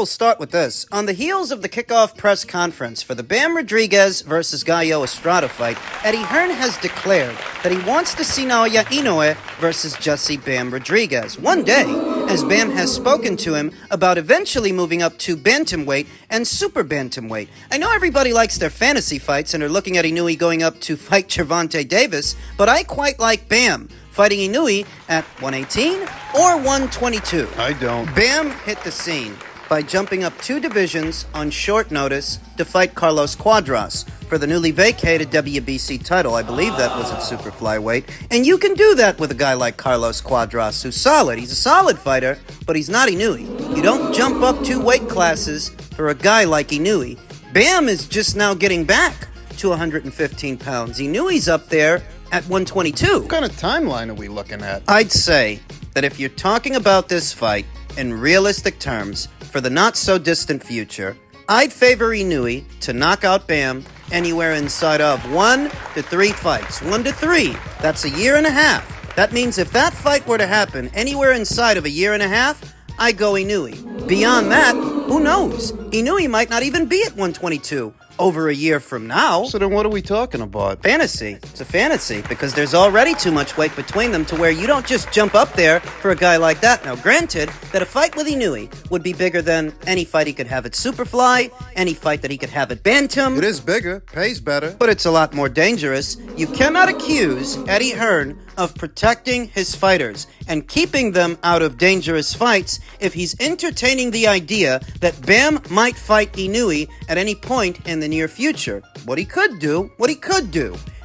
we'll start with this. On the heels of the kickoff press conference for the Bam Rodriguez versus Gallo Estrada fight, Eddie Hearn has declared that he wants to see Naoya Inoue versus Jesse Bam Rodriguez one day, as Bam has spoken to him about eventually moving up to bantamweight and super bantamweight. I know everybody likes their fantasy fights and are looking at Inoue going up to fight Gervonta Davis, but I quite like Bam fighting Inoue at 118 or 122. I don't. Bam hit the scene by jumping up 2 divisions on short notice to fight Carlos Cuadras for the newly vacated WBC title. I believe that was at super flyweight. And you can do that with a guy like Carlos Cuadras, who's solid. He's a solid fighter, but he's not Inoue. You don't jump up 2 weight classes for a guy like Inoue. Bam is just now getting back to 115 pounds. Inoue's up there at 122. What kind of timeline are we looking at? I'd say that if you're talking about this fight in realistic terms for the not-so-distant future, I'd favor Inoue to knock out Bam anywhere inside of 1 to 3 fights. 1 to 3, that's a year and a half. That means if that fight were to happen anywhere inside of a year and a half, I go Inoue. Beyond that, who knows? Inoue might not even be at 122 over a year from now. So then what are we talking about? Fantasy. It's a fantasy because there's already too much weight between them to where you don't just jump up there for a guy like that. Now, granted that a fight with Inoue would be bigger than any fight he could have at Superfly, any fight that he could have at Bantam. It is bigger, pays better. But it's a lot more dangerous. You cannot accuse Eddie Hearn of protecting his fighters and keeping them out of dangerous fights if he's entertaining the idea that Bam might fight Inoue at any point in the near future. What he could do,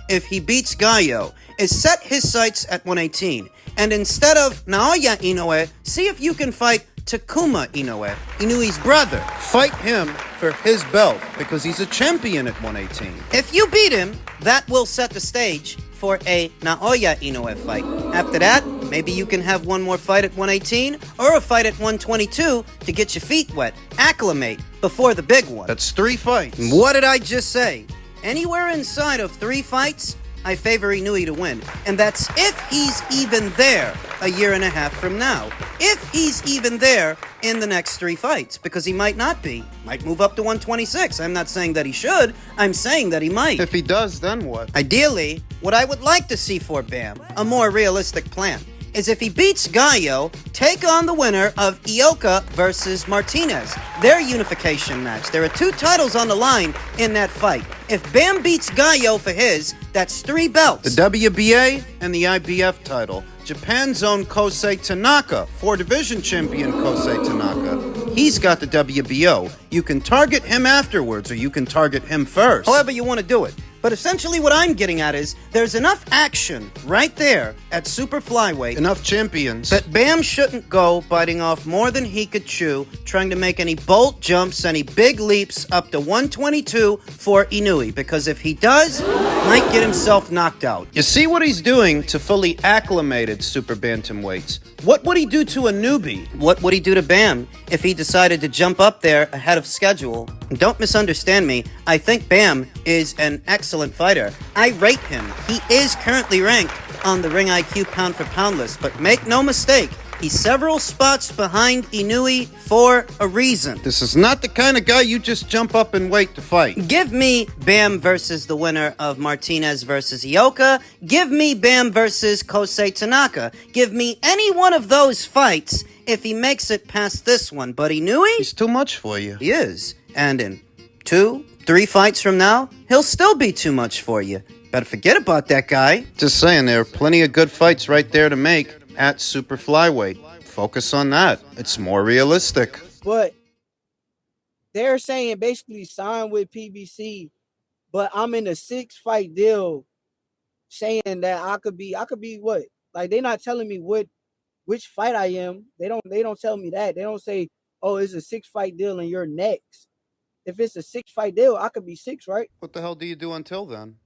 if he beats Gallo, is set his sights at 118. And instead of Naoya Inoue, see if you can fight Takuma Inoue, Inoue's brother. Fight him for his belt because he's a champion at 118. If you beat him, that will set the stage for a Naoya Inoue fight. After that, maybe you can have one more fight at 118 or a fight at 122 to get your feet wet, acclimate before the big one. That's 3 fights. What did I just say? Anywhere inside of 3 fights, I favor Inoue to win. And that's if he's even there a year and a half from now. If he's even there in the next 3 fights, because he might not be. Might move up to 126. I'm not saying that he should. I'm saying that he might. If he does, then what? Ideally, what I would like to see for Bam, a more realistic plan, is if he beats Gallo, take on the winner of Ioka versus Martinez, their unification match. There are 2 titles on the line in that fight. If Bam beats Gallo for his, that's 3 belts. The WBA and the IBF title. Japan's own Kosei Tanaka, 4-division champion Kosei Tanaka. He's got the WBO. You can target him afterwards, or you can target him first. However you want to do it. But essentially what I'm getting at is there's enough action right there at super flyweight. Enough champions. That Bam shouldn't go biting off more than he could chew, trying to make any bolt jumps, any big leaps up to 122 for Inoue. Because if he does, might get himself knocked out. You see what he's doing to fully acclimated super bantamweights. What would he do to a newbie? What would he do to Bam if he decided to jump up there ahead of schedule? And don't misunderstand me. I think Bam is an excellent fighter. I rate him. He is currently ranked on the Ring IQ pound for pound list, but make no mistake, he's several spots behind Inoue for a reason. This is not the kind of guy you just jump up and wait to fight. Give me Bam versus the winner of Martinez versus Ioka. Give me Bam versus Kosei Tanaka. Give me any one of those fights if he makes it past this one. But Inoue? He's too much for you. He is. And in 2, 3 fights from now, he'll still be too much for you. Better forget about that guy. Just saying, there are plenty of good fights right there to make at super flyweight. Focus on that. It's more realistic. But they're saying basically sign with PBC, but I'm in a 6-fight deal saying that I could be what? Like, they're not telling me which fight I am. They don't tell me that. They don't say, oh, it's a 6-fight deal and you're next. If it's a 6-fight deal, I could be 6, right? What the hell do you do until then?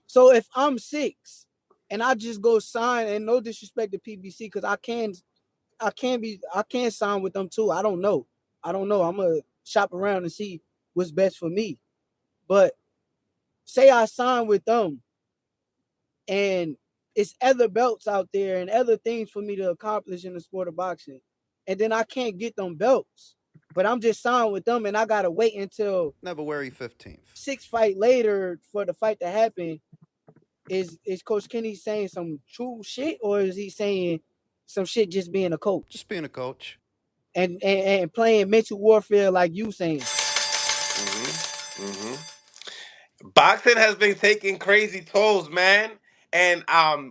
So if I'm 6 and I just go sign, and no disrespect to PBC, because I can sign with them too. I don't know. I'm gonna shop around and see what's best for me. But say I sign with them and it's other belts out there and other things for me to accomplish in the sport of boxing, and then I can't get them belts. but I'm just signed with them, and I gotta wait until February 15th. 6 fight later for the fight to happen. Is Coach Kenny saying some true shit, or is he saying some shit just being a coach Just being a coach. and playing mental warfare like you saying? Boxing has been taking crazy tolls, man. And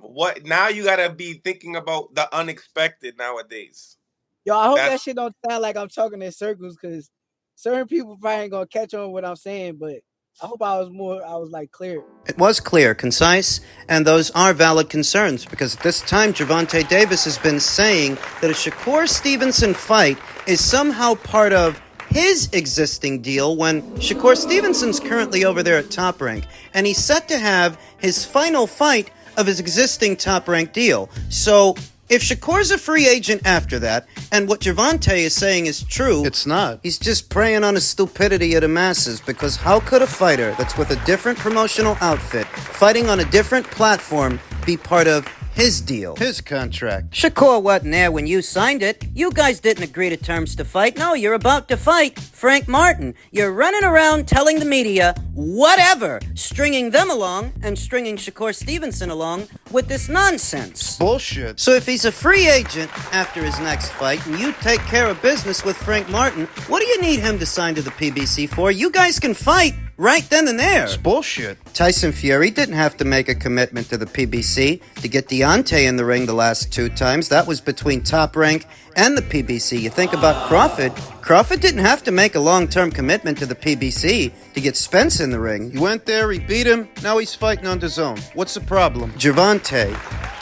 what now you gotta be thinking about the unexpected nowadays. Yo, I hope that That's shit don't sound like I'm talking in circles, because certain people probably ain't gonna catch on what I'm saying, but I hope I was like clear. It was clear, concise, and those are valid concerns because at this time, Gervonta Davis has been saying that a Shakur Stevenson fight is somehow part of his existing deal when Shakur Stevenson's currently over there at Top Rank, and he's set to have his final fight of his existing Top Rank deal. So, if Shakur's a free agent after that, and what Gervonta is saying is true, It's not. he's just preying on the stupidity of the masses, because how could a fighter that's with a different promotional outfit, fighting on a different platform, be part of his deal? His contract. Shakur wasn't there when you signed it. You guys didn't agree to terms to fight. No, you're about to fight Frank Martin. You're running around telling the media whatever, stringing them along and stringing Shakur Stevenson along with this nonsense. Bullshit. So if he's a free agent after his next fight and you take care of business with Frank Martin, what do you need him to sign to the PBC for? You guys can fight right then and there. It's bullshit. Tyson Fury didn't have to make a commitment to the PBC to get Deontay in the ring the last 2 times. That was between Top Rank and the PBC. You think about Crawford. Crawford didn't have to make a long-term commitment to the PBC to get Spence in the ring. He went there, he beat him, now he's fighting on his own. What's the problem? Gervonta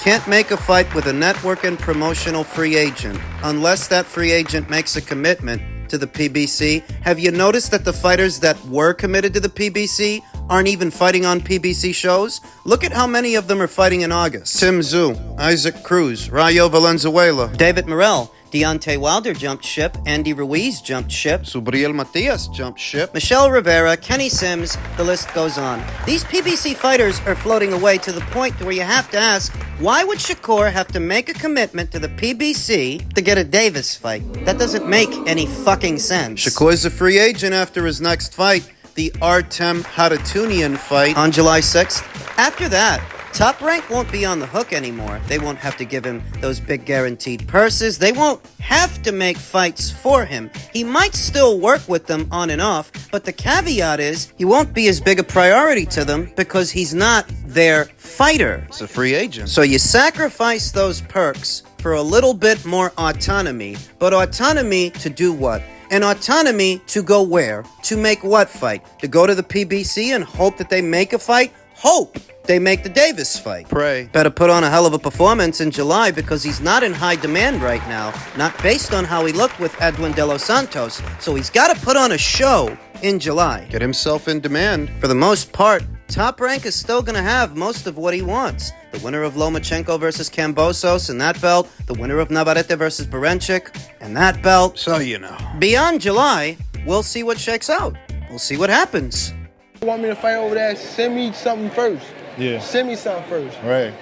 can't make a fight with a network and promotional free agent unless that free agent makes a commitment to the PBC. Have you noticed that the fighters that were committed to the PBC aren't even fighting on PBC shows? Look at how many of them are fighting in August. Tim Tszyu, Isaac Cruz, Rayo Valenzuela, David Morrell, Deontay Wilder jumped ship, Andy Ruiz jumped ship, Subriel Matias jumped ship. Michelle Rivera, Kenny Sims, the list goes on. These PBC fighters are floating away to the point where you have to ask, why would Shakur have to make a commitment to the PBC to get a Davis fight? That doesn't make any fucking sense. Shakur's a free agent after his next fight, the Artem Haratunian fight. On July 6th. After that, Top Rank won't be on the hook anymore. They won't have to give him those big guaranteed purses. They won't have to make fights for him. He might still work with them on and off, but the caveat is he won't be as big a priority to them because he's not their fighter. It's a free agent. So you sacrifice those perks for a little bit more autonomy, but autonomy to do what? And autonomy to go where? To make what fight? To go to the PBC and hope that they make a fight? Hope they make the Davis fight. Pray. Better put on a hell of a performance in July because he's not in high demand right now, not based on how he looked with Edwin De Los Santos. So he's got to put on a show in July. Get himself in demand. For the most part, Top Rank is still going to have most of what he wants. The winner of Lomachenko versus Kambosos and that belt, the winner of Navarrete versus Berenchik and that belt. So you know. Beyond July, we'll see what shakes out. We'll see what happens. You want me to fight over there? Send me something first. Yeah. Send me something first. Right.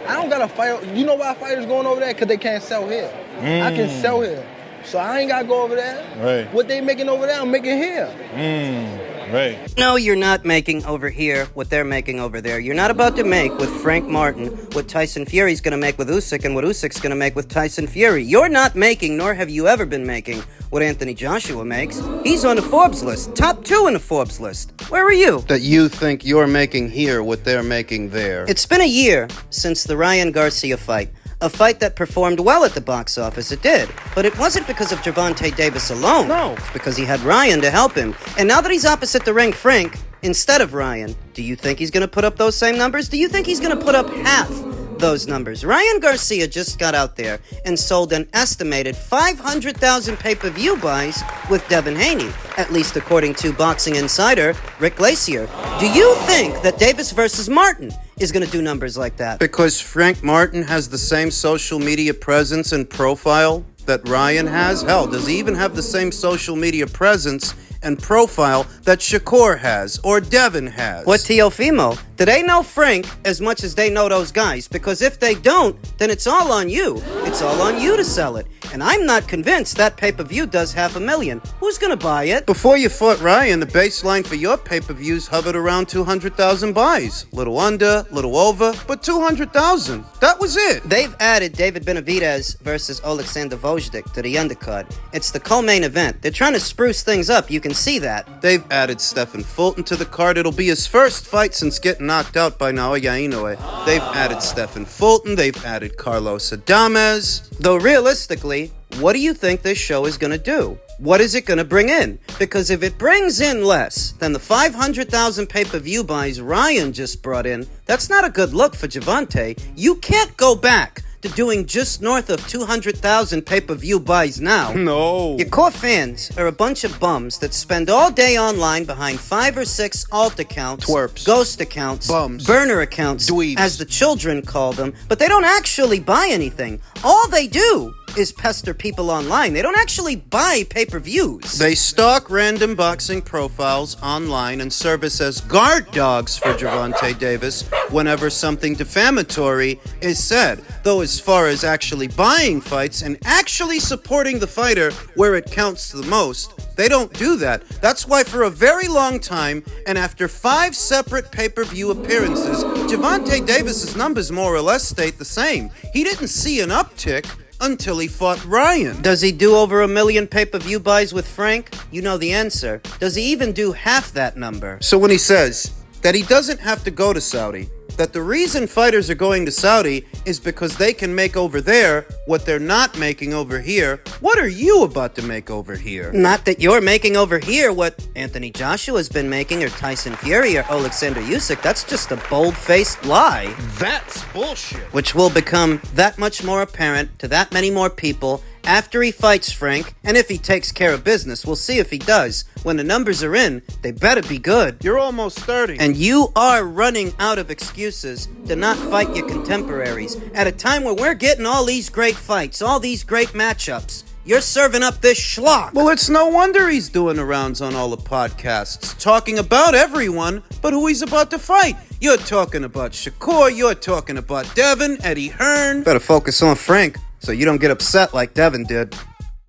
I don't gotta fight. You know why fighters going over there? Because they can't sell here. I can sell here. So I ain't gotta go over there. Right. What they making over there, I'm making here. Right. No, you're not making over here what they're making over there. You're not about to make with Frank Martin what Tyson Fury's going to make with Usyk and what Usyk's going to make with Tyson Fury. You're not making, nor have you ever been making, what Anthony Joshua makes. He's on the Forbes list, top 2 in the Forbes list. Where are you? That you think you're making here what they're making there. It's been a year since the Ryan Garcia fight. A fight that performed well at the box office, it did. But it wasn't because of Gervonta Davis alone. No. It's because he had Ryan to help him. And now that he's opposite the ring, Frank, instead of Ryan, do you think he's going to put up those same numbers? Do you think he's going to put up half those numbers? Ryan Garcia just got out there and sold an estimated 500,000 pay-per-view buys with Devin Haney, at least according to Boxing Insider Rick Glacier. Do you think that Davis versus Martin is going to do numbers like that? Because Frank Martin has the same social media presence and profile that Ryan has? Hell, does he even have the same social media presence and profile that Shakur has or Devin has? What Teofimo? Do they know Frank as much as they know those guys? Because if they don't, then it's all on you. It's all on you to sell it. And I'm not convinced that pay-per-view does $500,000. Who's gonna buy it? Before you fought Ryan, the baseline for your pay-per-views hovered around 200,000 buys. Little under, little over, but 200,000. That was it. They've added David Benavidez versus Alexander Vojdik to the undercard. It's the co-main event. They're trying to spruce things up. You can see that. They've added Stephen Fulton to the card. It'll be his first fight since getting knocked out by Naoya Inoue. They've added Stephen Fulton. They've added Carlos Adames. Though realistically, what do you think this show is going to do? What is it going to bring in? Because if it brings in less than the 500,000 pay-per-view buys Ryan just brought in, that's not a good look for Gervonta. You can't go back to doing just north of 200,000 pay-per-view buys now. No. Your core fans are a bunch of bums that spend all day online behind 5 or 6 alt accounts, Twerps, ghost accounts, bums, burner accounts, dweebs, as the children call them, but they don't actually buy anything. All they do is pester people online. They don't actually buy pay-per-views. They stalk random boxing profiles online and service as guard dogs for Gervonta Davis whenever something defamatory is said. Though as far as actually buying fights and actually supporting the fighter where it counts the most, they don't do that. That's why for a very long time, and after 5 separate pay-per-view appearances, Gervonta Davis's numbers more or less stayed the same. He didn't see an uptick until he fought Ryan. Does he do over 1 million pay-per-view buys with Frank? You know the answer. Does he even do half that number? So when he says that he doesn't have to go to Saudi, that the reason fighters are going to Saudi is because they can make over there what they're not making over here, what are you about to make over here? Not that you're making over here what Anthony Joshua's been making, or Tyson Fury, or Alexander Usyk. That's just a bold-faced lie. That's bullshit. Which will become that much more apparent to that many more people after he fights Frank, and if he takes care of business. We'll see if he does. When the numbers are in, they better be good. You're almost 30. And you are running out of excuses to not fight your contemporaries. At a time where we're getting all these great fights, all these great matchups, you're serving up this schlock. Well, it's no wonder he's doing the rounds on all the podcasts, talking about everyone but who he's about to fight. You're talking about Shakur, you're talking about Devin, Eddie Hearn. Better focus on Frank so you don't get upset like Devin did.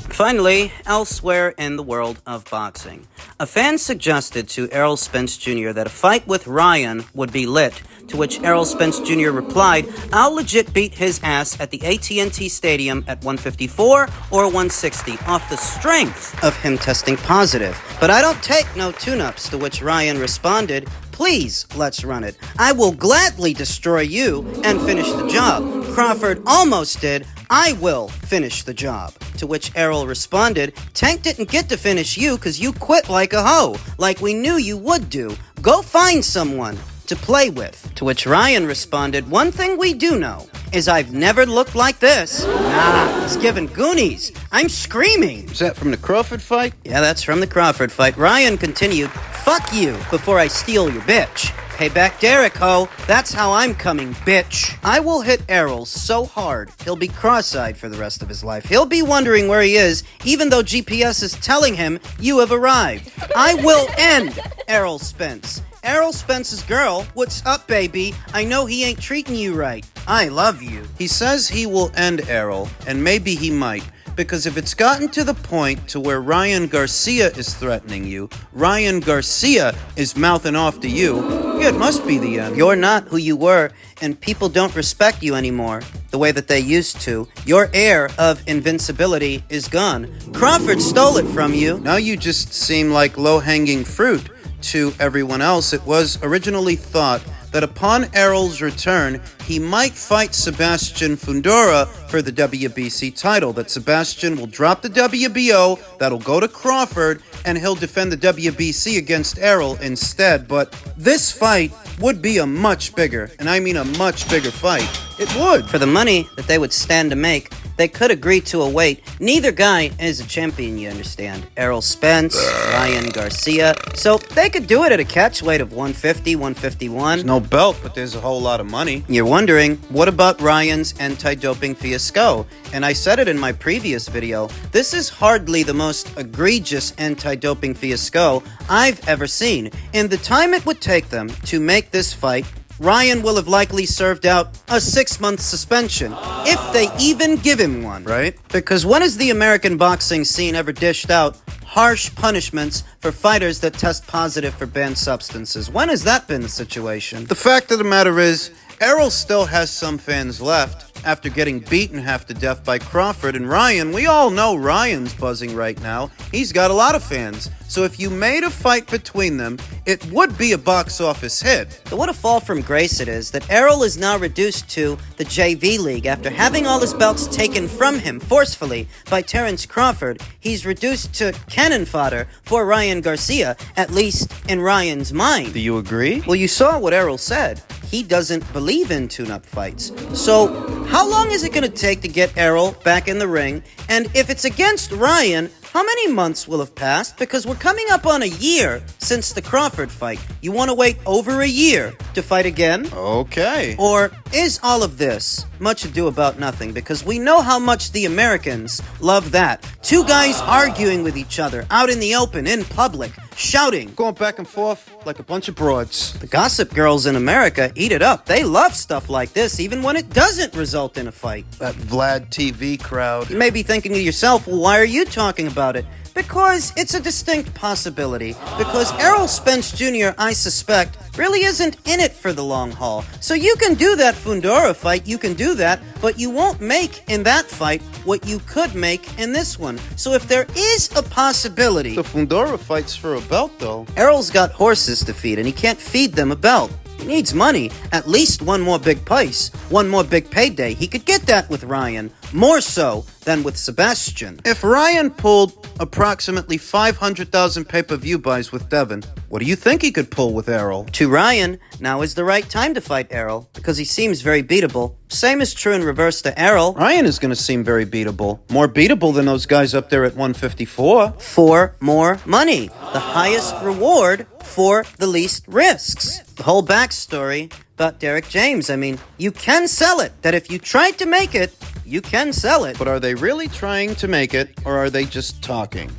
Finally, elsewhere in the world of boxing, a fan suggested to Errol Spence Jr. that a fight with Ryan would be lit, to which Errol Spence Jr. replied, "I'll legit beat his ass at the AT&T Stadium at 154 or 160 off the strength of him testing positive. But I don't take no tune-ups," to which Ryan responded, "Please, let's run it. I will gladly destroy you and finish the job. Crawford almost did. I will finish the job." To which Errol responded, "Tank didn't get to finish you because you quit like a hoe, like we knew you would do. Go find someone to play with." To which Ryan responded, "One thing we do know is I've never looked like this. Nah, it's giving Goonies. I'm screaming." Is that from the Crawford fight? Yeah, that's from the Crawford fight. Ryan continued, "Fuck you before I steal your bitch. Payback Derek, ho. That's how I'm coming, bitch." I will hit Errol so hard, he'll be cross-eyed for the rest of his life. He'll be wondering where he is, even though GPS is telling him you have arrived. I will end Errol Spence. Errol Spence's girl, what's up, baby? I know he ain't treating you right. I love you. He says he will end Errol, and maybe he might. Because if it's gotten to the point to where Ryan Garcia is threatening you, Ryan Garcia is mouthing off to you, it must be the end. You're not who you were, and people don't respect you anymore the way that they used to. Your air of invincibility is gone. Crawford stole it from you. Now you just seem like low-hanging fruit to everyone else. It was originally thought that upon Errol's return, he might fight Sebastian Fundora for the WBC title, that Sebastian will drop the WBO, that'll go to Crawford, and he'll defend the WBC against Errol instead. But this fight would be a much bigger, and I mean a much bigger fight. It would. For the money that they would stand to make, they could agree to a weight. Neither guy is a champion, you understand. Errol Spence, Ryan Garcia. So they could do it at a catch weight of 150, 151. There's no belt, but there's a whole lot of money. You're wondering, what about Ryan's anti-doping fiasco? And I said it in my previous video, this is hardly the most egregious anti-doping fiasco I've ever seen. In the time it would take them to make this fight, Ryan will have likely served out a 6-month suspension, if they even give him one. Right? Because when has the American boxing scene ever dished out harsh punishments for fighters that test positive for banned substances? When has that been the situation? The fact of the matter is, Errol still has some fans left after getting beaten half to death by Crawford, and Ryan, we all know Ryan's buzzing right now. He's got a lot of fans. So if you made a fight between them, it would be a box office hit. But what a fall from grace it is that Errol is now reduced to the JV League after having all his belts taken from him forcefully by Terrence Crawford. He's reduced to cannon fodder for Ryan Garcia, at least in Ryan's mind. Do you agree? Well, you saw what Errol said. He doesn't believe in tune-up fights. So, how long is it going to take to get Errol back in the ring? And if it's against Ryan, how many months will have passed? Because we're coming up on a year since the Crawford fight. You want to wait over a year to fight again? Okay. Or is all of this much ado about nothing? Because we know how much the Americans love that. Two guys arguing with each other out in the open, in public, shouting. Going back and forth like a bunch of broads. The gossip girls in America eat it up. They love stuff like this, even when it doesn't result in a fight. That Vlad TV crowd. You may be thinking to yourself, well, why are you talking about it? Because it's a distinct possibility. Because Errol Spence Jr., I suspect, really isn't in it for the long haul. So you can do that Fundora fight, you can do that, but you won't make in that fight what you could make in this one. So if there is a possibility... The Fundora fight's for a belt, though. Errol's got horses to feed, and he can't feed them a belt. He needs money. At least one more big price, one more big payday. He could get that with Ryan, more so than with Sebastian. If Ryan pulled approximately 500,000 pay-per-view buys with Devin, what do you think he could pull with Errol? To Ryan, now is the right time to fight Errol, because he seems very beatable. Same is true in reverse to Errol. Ryan is going to seem very beatable. More beatable than those guys up there at 154. For more money. The highest reward for the least risks. The whole backstory about Derek James. I mean, you can sell it. That if you tried to make it, you can sell it. But are they really trying to make it, or are they just talking?